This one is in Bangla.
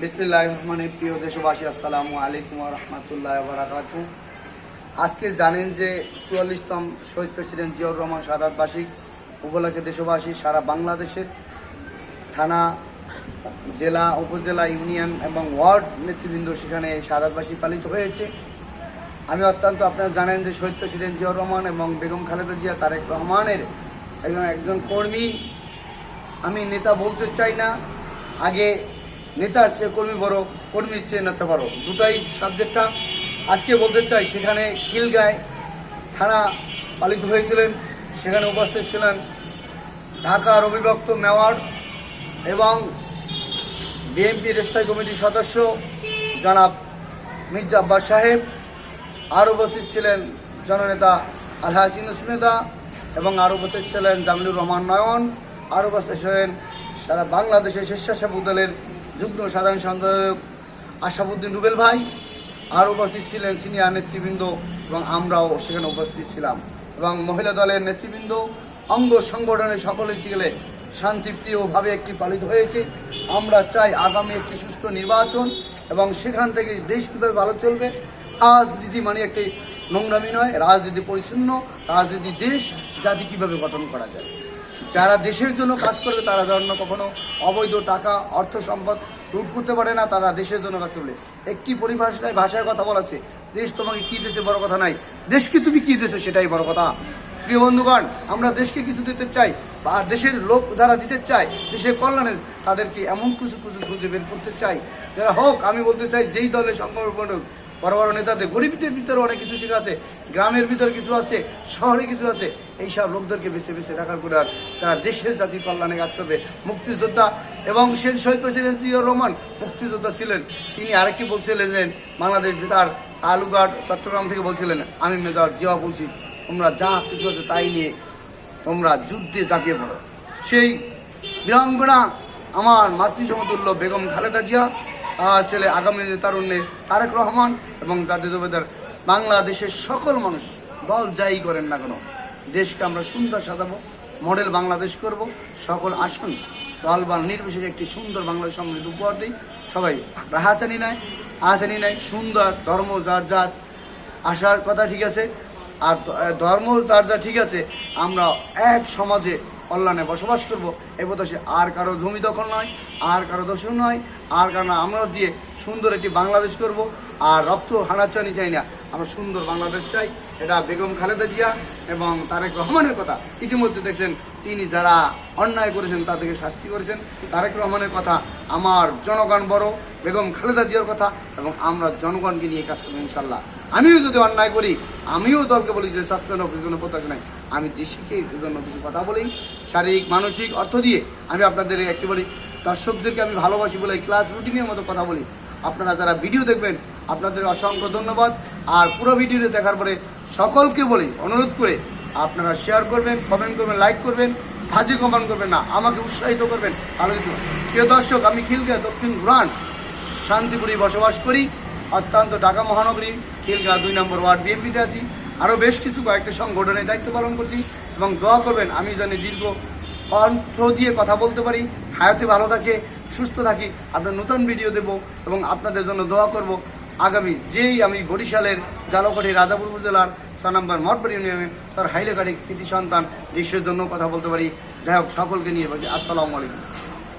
বিসমিল্লাহির রহমানির প্রিয় দেশবাসী, আসসালামু আলাইকুম ওয়া রাহমাতুল্লাহি ওয়া বারাকাতুহু। আজকে জানেন যে ৪৪তম শহীদ প্রেসিডেন্ট জিয়াউর রহমান শাহাদাত বার্ষিক উপলক্ষে দেশবাসী সারা বাংলাদেশের থানা, জেলা, উপজেলা, ইউনিয়ন এবং ওয়ার্ড নেতৃবৃন্দ সেখানে শাহাদাত বার্ষিক পালিত হয়েছে। আমি অত্যন্ত আপনারা জানেন যে শহীদ প্রেসিডেন্ট জিয়াউর রহমান এবং বেগম খালেদা জিয়া তারেক রহমানের একজন কর্মী। আমি নেতা বলতে চাই না, আগে নেতার চেয়ে কর্মী বড়, কর্মীর চেয়ে নেতা বড়, দুটাই সাবজেক্টটা আজকে বলতে চাই। সেখানে খিলগাঁয় থানা পালিত হয়েছিলেন, সেখানে উপস্থিত ছিলেন ঢাকার অবিভক্ত মেয়র এবং বিএনপির স্থায়ী কমিটির সদস্য জনাব মির্জা আব্বাস সাহেব, আর উপস্থিত ছিলেন জননেতা আলহাজ ইউনূস মেধা এবং আর উপস্থিত ছিলেন জামিলুর রহমান নয়ন, আর উপস্থিত ছিলেন সারা বাংলাদেশের স্বেচ্ছাসেবক দলের যুগ্ম সাধারণ সম্পাদক আশরাফুদ্দিন রুবেল ভাই, আর উপস্থিত ছিলেন সিনিয়র নেতৃবৃন্দ এবং আমরাও সেখানে উপস্থিত ছিলাম এবং মহিলা দলের নেতৃবৃন্দ, অঙ্গ সংগঠনের সকলেই ছিলেন। শান্তিপ্রিয়ভাবে একটি পালিত হয়েছে। আমরা চাই আগামী একটি সুষ্ঠু নির্বাচন এবং সেখান থেকে দেশ কীভাবে ভালো চলবে। রাজনীতি মানে একটি নোংরামি নয়, রাজনীতি পরিচ্ছন্ন, রাজনীতি দেশ জাতি কীভাবে গঠন করা যায়। যারা দেশের জন্য কাজ করবে তারা যেন কখনো অবৈধ টাকা, অর্থ সম্পদ লুট করতে পারে না, তারা দেশের জন্য কাজ করবে। একটি ভাষায় কথা বলা আছে, দেশ তোমাকে কী দেশে বড় কথা নাই, দেশকে তুমি কী দেশে সেটাই বড় কথা। প্রিয় বন্ধুগণ, আমরা দেশকে কিছু দিতে চাই, আর দেশের লোক যারা দিতে চায় দেশের কল্যাণে, তাদেরকে এমন কিছু খুঁজে বের করতে চাই যারা হোক। আমি বলতে চাই যেই দলের সংগঠন বড় বড় নেতাদের, গরিবদের ভিতরে অনেক কিছু শেখা আছে, গ্রামের ভিতরে কিছু আছে, শহরে কিছু আছে, এইসব লোকদেরকে বেছে বেছে রাখার করে আর যারা দেশের জাতির কল্যাণে কাজ করবে। মুক্তিযোদ্ধা এবং সেই শহীদ প্রেসিডেন্ট জিয়াউর রহমান মুক্তিযোদ্ধা ছিলেন। তিনি আরেকটি বলছিলেন যে বাংলাদেশ বেতার আলুঘাট চট্টগ্রাম থেকে বলছিলেন, আমি মেজর জিয়া বলছি, তোমরা যা কিছু আছে তাই নিয়ে তোমরা যুদ্ধে ঝাঁপিয়ে পড়ো। সেই বীরাঙ্গনা আমার মাতৃসমতুল্য বেগম খালেদা জিয়া, ছেলে আগামী তারুণ্যের তারেক রহমান এবং জাতীয় জবেদার বাংলাদেশের সকল মানুষ দল যাই করেন না কেন, দেশকে আমরা সুন্দর সাজাবো, মডেল বাংলাদেশ করব। সকল আসুন দল বা নির্বিশেষে একটি সুন্দর বাংলাদেশ সমৃদ্ধ উপহার দিই। সবাই হাসানি নাই সুন্দর ধর্ম যার যার আসার কথা ঠিক আছে, আর ধর্ম যার যা ঠিক আছে, আমরা এক সমাজে কল্যাণে বসবাস করবো। এই প্রত্যাশা আর কারো জমি দখল নয়, আর কারো দর্শন নয়, আর কারণ আমরা দিয়ে সুন্দর একটি বাংলাদেশ করব। আর রক্ত হানাচানি চাই না, আমরা সুন্দর বাংলাদেশ চাই। এটা বেগম খালেদা জিয়া এবং তারেক রহমানের কথা। ইতিমধ্যে দেখছেন তিনি যারা অন্যায় করেছেন তাদেরকে শাস্তি করেছেন। তারেক রহমানের কথা, আমার জনগণ বড়, বেগম খালেদা জিয়ার কথা, এবং আমরা জনগণকে নিয়ে কাজ করবো ইনশাল্লাহ। আমিও যদি অন্যায় করি, আমিও দলকে বলি যে স্বাস্থ্য কোনো প্রত্যাশা নাই, আমি দেশকে জন্য কিছু কথা বলি, শারীরিক, মানসিক, অর্থ দিয়ে। আমি আপনাদের একটি বলি, দর্শকদেরকে আমি ভালোবাসি বলে ক্লাস রুটিনের মতো কথা বলি। আপনারা যারা ভিডিও দেখবেন আপনাদের অসংখ্য ধন্যবাদ। আর পুরো ভিডিওটা দেখার পরে সকলকে বলি, অনুরোধ করে আপনারা শেয়ার করবেন, কমেন্ট করবেন, লাইক করবেন, হাজি কমেন্ট করবেন না, আমাকে উৎসাহিত করবেন ভালো কিছু। প্রিয় দর্শক, আমি খিলগাঁও দক্ষিণ গুরান শান্তিপুরে বসবাস করি, অত্যন্ত ঢাকা মহানগরী খিলগাঁও 2 নম্বর ওয়ার্ড বিএনপিতে আছি। আরও বেশ কিছু কয়েকটা সংগঠনের দায়িত্ব পালন করছি এবং দোয়া করবেন আমি যেন দীর্ঘ কণ্ঠ দিয়ে কথা বলতে পারি, হায়াতে ভালো থাকে, সুস্থ থাকি, আপনার নতুন ভিডিও দেব এবং আপনাদের জন্য দোয়া করব। আগামী যেই আমি বরিশালের জালকাঠি রাজাপুর উপজেলার 6 নম্বর মঠবাড়ি ইউনিয়নের হাইলেকাঠি কৃতি সন্তান, দেশের জন্য কথা বলতে পারি। যাই হোক, সকলকে নিয়ে বলছি আসসালামু আলাইকুম।